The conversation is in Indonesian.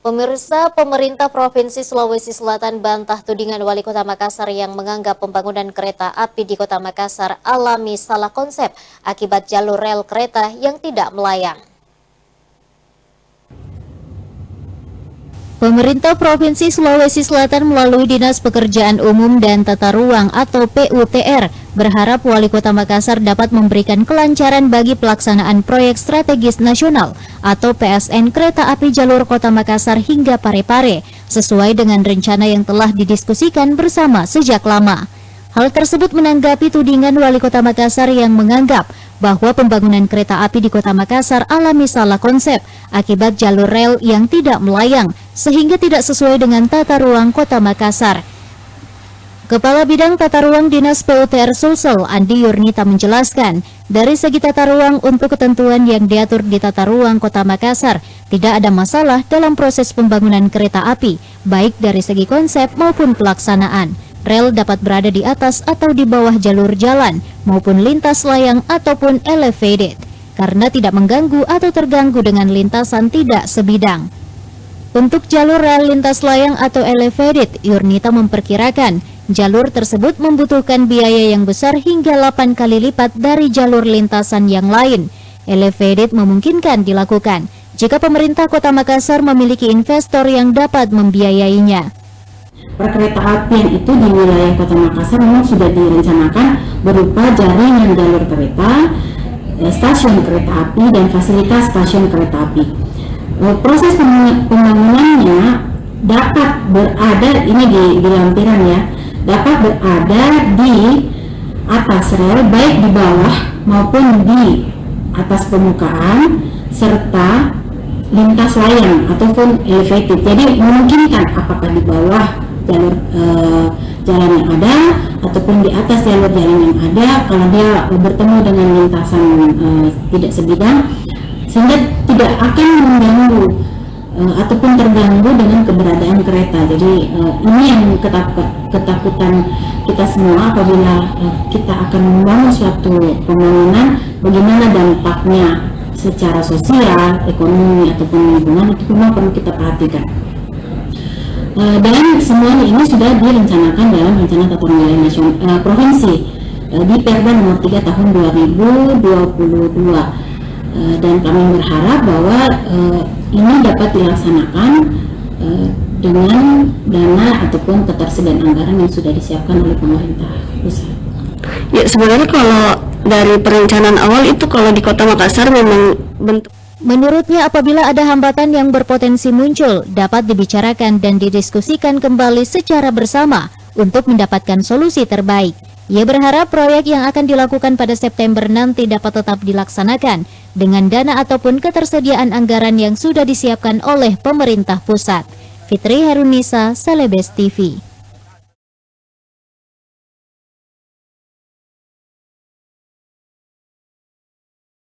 Pemirsa, pemerintah Provinsi Sulawesi Selatan bantah tudingan Wali Kota Makassar yang menganggap pembangunan kereta api di Kota Makassar alami salah konsep akibat jalur rel kereta yang tidak melayang. Pemerintah Provinsi Sulawesi Selatan melalui Dinas Pekerjaan Umum dan Tata Ruang atau PUTR berharap Wali Kota Makassar dapat memberikan kelancaran bagi pelaksanaan proyek strategis nasional atau PSN Kereta Api Jalur Kota Makassar hingga Parepare sesuai dengan rencana yang telah didiskusikan bersama sejak lama. Hal tersebut menanggapi tudingan Wali Kota Makassar yang menganggap bahwa pembangunan kereta api di Kota Makassar alami salah konsep akibat jalur rel yang tidak melayang sehingga tidak sesuai dengan tata ruang Kota Makassar. Kepala Bidang Tata Ruang Dinas PUTR Sulsel, Andi Yurnita menjelaskan, dari segi tata ruang untuk ketentuan yang diatur di tata ruang Kota Makassar, tidak ada masalah dalam proses pembangunan kereta api, baik dari segi konsep maupun pelaksanaan. Rel dapat berada di atas atau di bawah jalur jalan, maupun lintas layang ataupun elevated, karena tidak mengganggu atau terganggu dengan lintasan tidak sebidang. Untuk jalur rel lintas layang atau elevated, Yurnita memperkirakan jalur tersebut membutuhkan biaya yang besar hingga 8 kali lipat dari jalur lintasan yang lain. Elevated memungkinkan dilakukan jika pemerintah Kota Makassar memiliki investor yang dapat membiayainya. Perkereta apian itu di wilayah Kota Makassar memang sudah direncanakan berupa jaringan jalur kereta, stasiun kereta api, dan fasilitas stasiun kereta api. Proses pembangunannya dapat berada, ini di lampiran ya, dapat berada di atas rel, baik di bawah maupun di atas permukaan, serta lintas layang ataupun elevated. Jadi memungkinkan apakah di bawah jalur jalan yang ada ataupun di atas jalur jalan yang ada kalau dia bertemu dengan lintasan tidak sebidang, sehingga tidak akan mengganggu ataupun terganggu dengan keberadaan kereta. Jadi ini yang ketakutan kita semua apabila kita akan membangun suatu pembangunan, bagaimana dampaknya secara sosial, ekonomi ataupun lingkungan, itu memang perlu kita perhatikan. Dan semuanya ini sudah direncanakan dalam rencana tata ruang wilayah nasional provinsi di Perda nomor 3 tahun 2022, dan kami berharap bahwa ini dapat dilaksanakan dengan dana ataupun ketersediaan anggaran yang sudah disiapkan oleh pemerintah pusat. Ya, sebenarnya kalau dari perencanaan awal itu kalau di Kota Makassar memang bentuk. Menurutnya, apabila ada hambatan yang berpotensi muncul, dapat dibicarakan dan didiskusikan kembali secara bersama untuk mendapatkan solusi terbaik. Ia berharap proyek yang akan dilakukan pada September nanti dapat tetap dilaksanakan dengan dana ataupun ketersediaan anggaran yang sudah disiapkan oleh pemerintah pusat. Fitri Harunisa, Celebes TV.